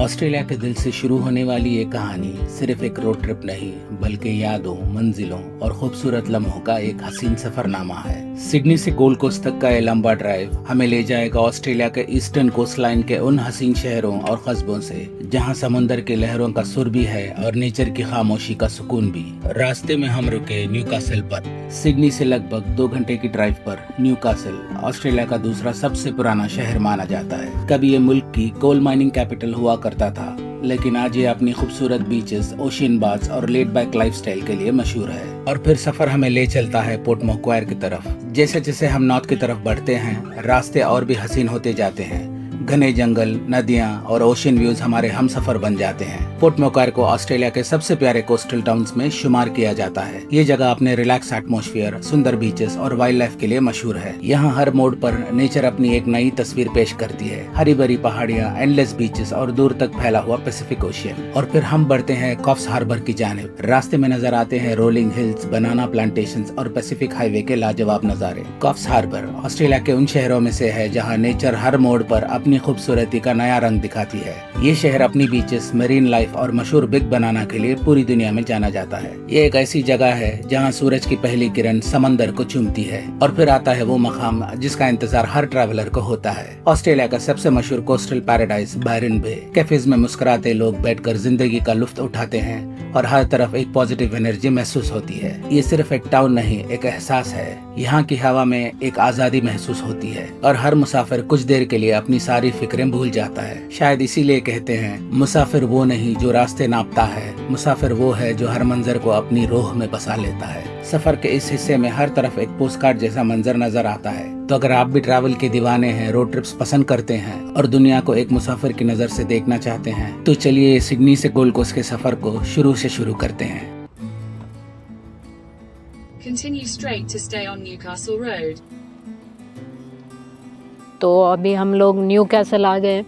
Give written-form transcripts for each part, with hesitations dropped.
Australia के दिल से शुरू होने वाली ये कहानी सिर्फ एक रोड ट्रिप नहीं बल्कि यादों, मंजिलों और खूबसूरत लम्हों का एक हसीन सफरनामा है। सिडनी से गोल्ड कोस्ट तक का ये लंबा ड्राइव हमें ले जाएगा ऑस्ट्रेलिया के ईस्टर्न कोस्ट लाइन के उन हसीन शहरों और कस्बों से जहां समुंदर के लहरों का सुर भी है और नेचर की खामोशी का सुकून भी। रास्ते में हम रुके न्यूकासल पर। सिडनी से लगभग 2 घंटे की ड्राइव पर न्यूकासल ऑस्ट्रेलिया का दूसरा सबसे पुराना शहर माना जाता है। कभी ये मुल्क की कोल माइनिंग कैपिटल हुआ करता था, लेकिन आज ये अपनी खूबसूरत बीचेस, ओशियन बाथ्स और लेड बैक लाइफस्टाइल के लिए मशहूर है। और फिर सफर हमें ले चलता है पोर्ट मैक्वायर की तरफ। जैसे जैसे हम नॉर्थ की तरफ बढ़ते हैं, रास्ते और भी हसीन होते जाते हैं। घने जंगल, नदियां और ओशियन व्यूज हमारे हम सफर बन जाते हैं। पोर्ट मैक्वायर को ऑस्ट्रेलिया के सबसे प्यारे कोस्टल टाउन्स में शुमार किया जाता है। ये जगह अपने रिलैक्स एटमॉस्फेयर, सुंदर बीचेस और वाइल्ड लाइफ के लिए मशहूर है। यहाँ हर मोड़ पर नेचर अपनी एक नई तस्वीर पेश करती है। हरी भरी पहाड़ियाँ, एंडलेस बीचेस और दूर तक फैला हुआ पैसिफिक ओशियन। और फिर हम बढ़ते हैं कॉफ्स हार्बर की जानिब। रास्ते में नजर आते हैं रोलिंग हिल्स, बनाना प्लांटेशंस और पैसिफिक हाईवे के लाजवाब नजारे। कॉफ्स हार्बर ऑस्ट्रेलिया के उन शहरों में से है जहाँ नेचर हर मोड़ पर अपनी खूबसूरती का नया रंग दिखाती है। ये शहर अपनी बीचेस, मरीन लाइफ और मशहूर बिग बनाना के लिए पूरी दुनिया में जाना जाता है। ये एक ऐसी जगह है जहाँ सूरज की पहली किरण समंदर को चूमती है। और फिर आता है वो मकाम जिसका इंतजार हर ट्रैवलर को होता है, ऑस्ट्रेलिया का सबसे मशहूर कोस्टल पैराडाइज बायरन बे। कैफेज में मुस्कुराते लोग बैठकर जिंदगी का लुत्फ उठाते हैं और हर तरफ एक पॉजिटिव एनर्जी महसूस होती है। ये सिर्फ एक टाउन नहीं, एक एहसास है। यहाँ की हवा में एक आजादी महसूस होती है और हर मुसाफिर कुछ देर के लिए अपनी सारी फिक्रें भूल जाता है। शायद इसीलिए कहते हैं, मुसाफिर वो नहीं जो रास्ते नापता है, मुसाफिर वो है जो हर मंजर को अपनी रूह में बसा लेता है। सफर के इस हिस्से में हर तरफ एक पोस्टकार्ड जैसा मंजर नजर आता है। तो अगर आप भी ट्रैवल के दीवाने हैं, रोड ट्रिप्स पसंद करते हैं और दुनिया को एक मुसाफिर की नजर से देखना चाहते हैं, तो चलिए सिडनी से गोल्ड कोस्ट के सफर को शुरू से शुरू करते हैं। Continue straight to stay on Newcastle Road. तो अभी हम लोग न्यू कैसल आ गए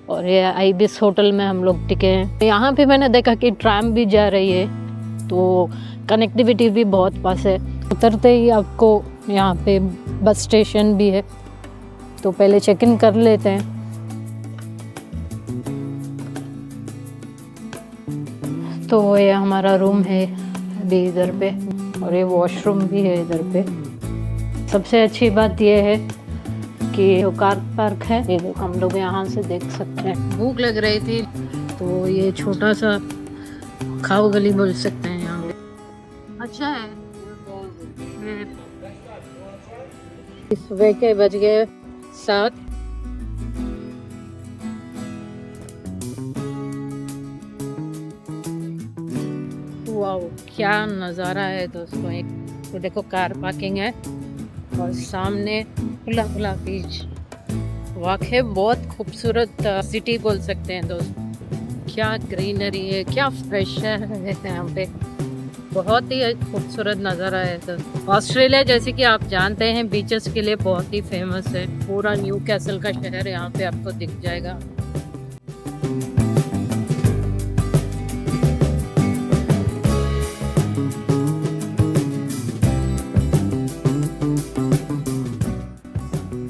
और ये आइबिस होटल में हम लोग टिके हैं। यहाँ पे मैंने देखा कि ट्रैम भी जा रही है, तो कनेक्टिविटी भी बहुत पास है। उतरते ही आपको यहाँ पे बस स्टेशन भी है, तो पहले चेक इन कर लेते हैं। तो ये हमारा रूम है अभी इधर पे, और ये वॉशरूम भी है इधर पे। सबसे अच्छी बात ये है कि जो कार पार्क है, ये देखो हम लोग यहाँ से देख सकते हैं। भूख लग रही थी तो ये छोटा सा खाओ गली बोल सकते हैं यहाँ पे। अच्छा है। सुबह के बज गए 7। वाओ, क्या नज़ारा है दोस्तों। एक तो देखो कार पार्किंग है और सामने खुला खुला बीच। वाकई बहुत खूबसूरत सिटी बोल सकते हैं दोस्तों। क्या ग्रीनरी है, क्या फ्रेश है यहाँ पे। बहुत ही खूबसूरत नज़ारा है दोस्तों। ऑस्ट्रेलिया जैसे कि आप जानते हैं बीचेस के लिए बहुत ही फेमस है। पूरा न्यू कैसल का शहर यहाँ पे आपको दिख जाएगा।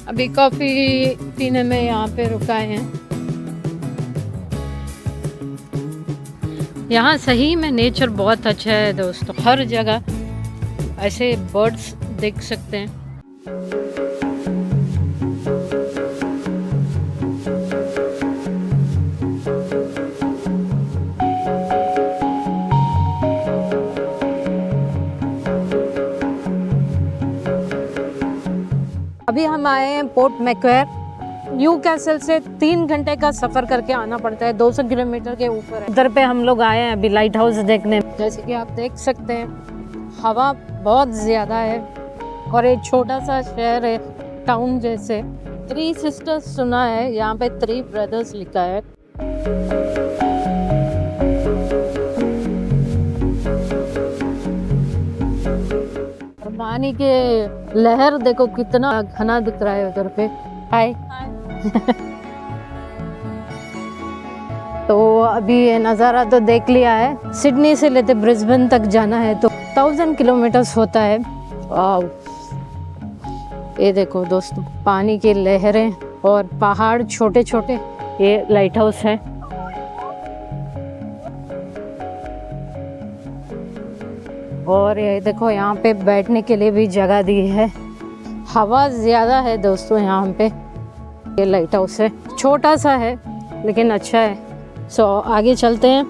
अभी कॉफ़ी पीने में यहाँ पे रुकाए हैं। यहाँ सही में नेचर बहुत अच्छा है दोस्तों। हर जगह ऐसे बर्ड्स देख सकते हैं। अभी हम आए हैं पोर्ट मैक्वायर। न्यू कैसल से 3 घंटे का सफ़र करके आना पड़ता है, 200 किलोमीटर के ऊपर है। इधर पे हम लोग आए हैं अभी लाइट हाउस देखने। जैसे कि आप देख सकते हैं, हवा बहुत ज़्यादा है और एक छोटा सा शहर है टाउन जैसे। 3 सिस्टर्स सुना है, यहाँ पे 3 ब्रदर्स लिखा है। पानी के लहर देखो कितना घना दिख रहा है उधर पे। हाय। तो अभी ये नज़ारा तो देख लिया है। सिडनी से लेते ब्रिस्बेन तक जाना है तो 1000 किलोमीटर्स होता है। ये देखो दोस्तों, पानी की लहरें और पहाड़ छोटे छोटे। ये लाइट हाउस है और ये देखो यहाँ पे बैठने के लिए भी जगह दी है। हवा ज़्यादा है दोस्तों यहाँ पे। ये लाइट हाउस है, छोटा सा है लेकिन अच्छा है। सो आगे चलते हैं।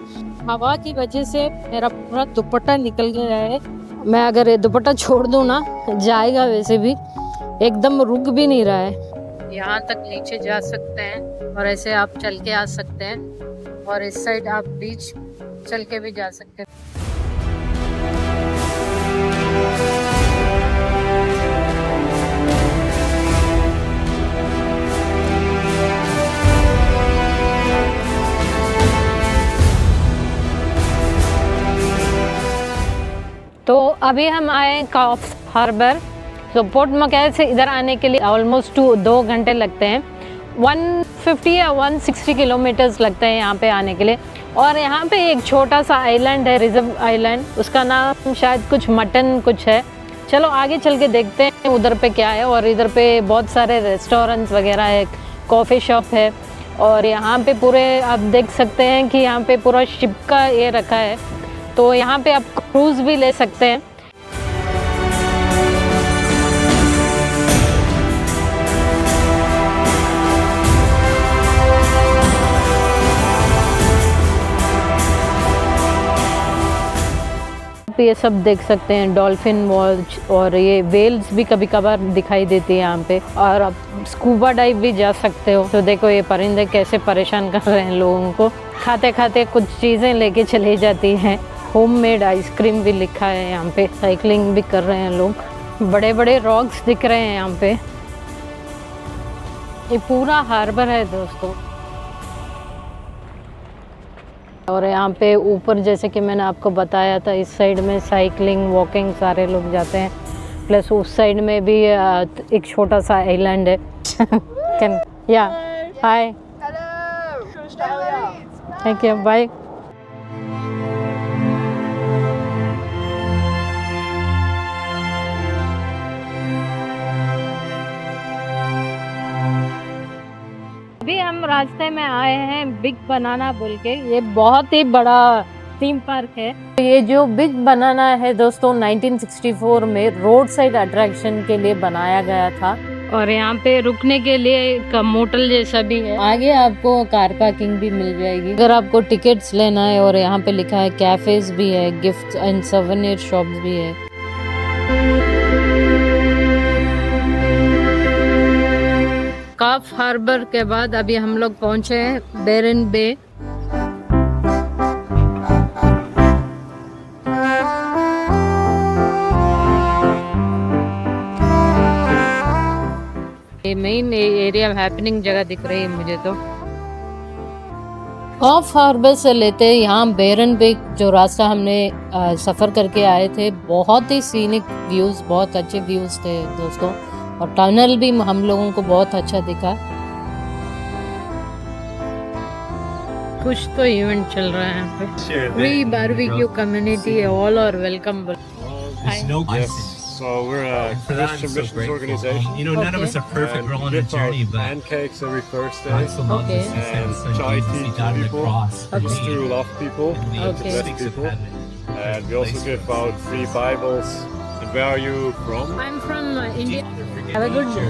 हवा की वजह से मेरा पूरा दुपट्टा निकल गया है। मैं अगर ये दुपट्टा छोड़ दूँ ना जाएगा, वैसे भी एकदम रुक भी नहीं रहा है। यहाँ तक नीचे जा सकते हैं और ऐसे आप चल के आ सकते हैं और इस साइड आप बीच चल के भी जा सकते हैं। तो अभी हम आए कॉफ हार्बर। तो पोर्ट मकैल से इधर आने के लिए ऑलमोस्ट 2 घंटे लगते हैं। 150 या 160 किलोमीटर्स लगते हैं यहाँ पे आने के लिए। और यहाँ पे एक छोटा सा आइलैंड है, रिजर्व आइलैंड, उसका नाम शायद कुछ मटन कुछ है। चलो आगे चल के देखते हैं उधर पे क्या है। और इधर पे बहुत सारे रेस्टोरेंट्स वगैरह है, कॉफ़ी शॉप है। और यहाँ पे पूरे आप देख सकते हैं कि यहाँ पे पूरा शिप का ये रखा है, तो यहाँ पे आप क्रूज़ भी ले सकते हैं। ये सब देख सकते हैं, डॉल्फिन वॉच, और ये वेल्स भी कभी कभार दिखाई देती है यहाँ पे। और आप स्कूबा डाइव भी जा सकते हो। तो देखो ये परिंदे कैसे परेशान कर रहे हैं लोगों को। खाते खाते कुछ चीज़ें लेके चली जाती हैं। होममेड आइसक्रीम भी लिखा है यहाँ पे। साइकिलिंग भी कर रहे हैं लोग। बड़े बड़े रॉक्स दिख रहे हैं यहाँ पे। ये पूरा हार्बर है दोस्तों। और यहाँ पे ऊपर जैसे कि मैंने आपको बताया था, इस साइड में साइकिलिंग वॉकिंग सारे लोग जाते हैं। प्लस उस साइड में भी एक छोटा सा आइलैंड है। कैन या हाय, थैंक यू, बाय। अभी हम रास्ते में आए हैं बिग बनाना बोल के। ये बहुत ही बड़ा थीम पार्क है। ये जो बिग बनाना है दोस्तों 1964 में रोड साइड अट्रैक्शन के लिए बनाया गया था। और यहाँ पे रुकने के लिए एक मोटल जैसा भी है। आगे आपको कार पार्किंग भी मिल जाएगी अगर आपको टिकट्स लेना है। और यहाँ पे लिखा है कैफेज भी है, गिफ्ट एंड सवेनियर शॉप्स भी है। कॉफ हार्बर के बाद अभी हम लोग पहुंचे हैं बेरन बे। ये मेन एरिया हैपनिंग जगह दिख रही है मुझे तो। कॉफ हार्बर से लेते हैं यहाँ बेरन बे जो रास्ता हमने सफ़र करके आए थे, बहुत ही सीनिक व्यूज़, बहुत अच्छे व्यूज़ थे दोस्तों। और टनल भी हम लोगों को बहुत अच्छा दिखा। कुछ तो इवेंट चल रहा है यहाँ पे। Free barbecue community, all are welcome. So we're a Christian missions organization. You know, none of us are perfect. We're all on a journey, but pancakes every Thursday. Okay. And chai tea to people, just to love people, Okay. bless people. And we also give out free Bibles. And where are you from? I'm from India. Have a good day.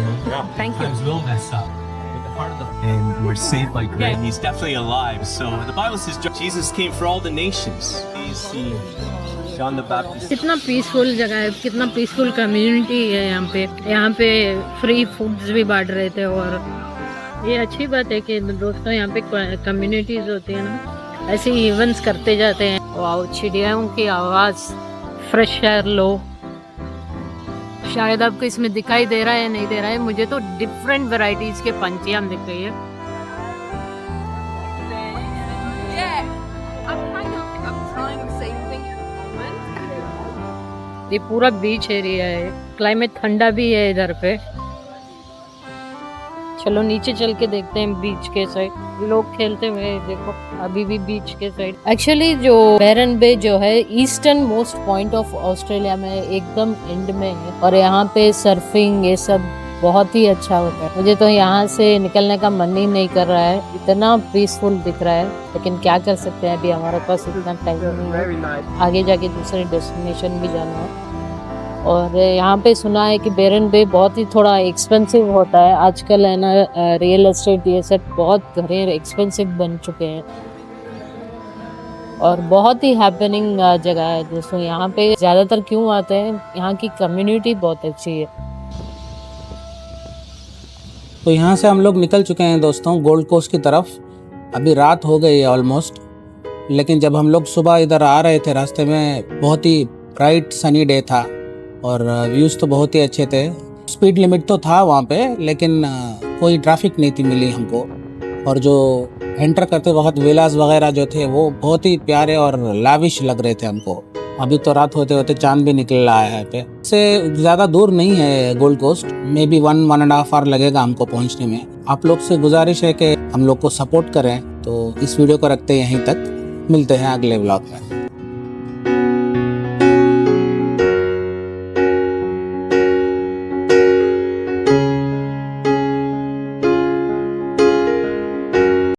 Thank you. Sometimes we'll mess up. But the heart of the and we're saved by grace. And he's definitely alive. So the Bible says Jesus came for all the nations. He's John the Baptist. कितना peaceful जगह है, कितना peaceful community है यहाँ पे। यहाँ पे free foods भी बांट रहे थे। और ये अच्छी बात है कि दोस्तों यहाँ पे कम्युनिटीज होती है ना, ऐसे इवेंट्स करते जाते हैं। वाओ, चिड़ियाओं की आवाज़, फ्रेश एयर लो। शायद आपको इसमें दिखाई दे रहा है या नहीं दे रहा है, मुझे तो डिफरेंट वैरायटीज के पंछियाँ दिख रही है। ये पूरा बीच एरिया है, क्लाइमेट ठंडा भी है इधर पे। चलो नीचे चल के देखते हैं बीच के साइड। लोग खेलते हुए देखो अभी भी बीच के साइड। एक्चुअली जो बेरन बे जो है eastern most point of Australia में एकदम एंड में है। और यहाँ पे सर्फिंग ये सब बहुत ही अच्छा होता है। मुझे तो यहाँ से निकलने का मन ही नहीं कर रहा है, इतना पीसफुल दिख रहा है। लेकिन क्या कर सकते हैं, अभी हमारे पास इतना टाइम नहीं है, आगे जाके दूसरे डेस्टिनेशन भी जाना है। और यहाँ पे सुना है कि बेरन बे बहुत ही थोड़ा एक्सपेंसिव होता है आजकल, है ना। रियल एस्टेट ये सब बहुत घरे एक्सपेंसिव बन चुके हैं और बहुत ही हैपनिंग जगह है दोस्तों। यहाँ पे ज़्यादातर क्यों आते हैं, यहाँ की कम्युनिटी बहुत अच्छी है। तो यहाँ से हम लोग निकल चुके हैं दोस्तों गोल्ड कोस्ट की तरफ। अभी रात हो गई है ऑलमोस्ट, लेकिन जब हम लोग सुबह इधर आ रहे थे रास्ते में बहुत ही ब्राइट सनी डे था और व्यूज़ तो बहुत ही अच्छे थे। स्पीड लिमिट तो था वहाँ पे, लेकिन कोई ट्रैफिक नहीं थी मिली हमको। और जो एंटर करते वक्त विलास वगैरह जो थे वो बहुत ही प्यारे और लाविश लग रहे थे हमको। अभी तो रात होते होते चांद भी निकल रहा है यहाँ पे। से ज़्यादा दूर नहीं है Gold Coast, may be 1.5 hour लगेगा हमको पहुँचने में। आप लोग से गुजारिश है कि हम लोग को सपोर्ट करें। तो इस वीडियो को रखते हैं यहीं तक, मिलते हैं अगले व्लॉग में।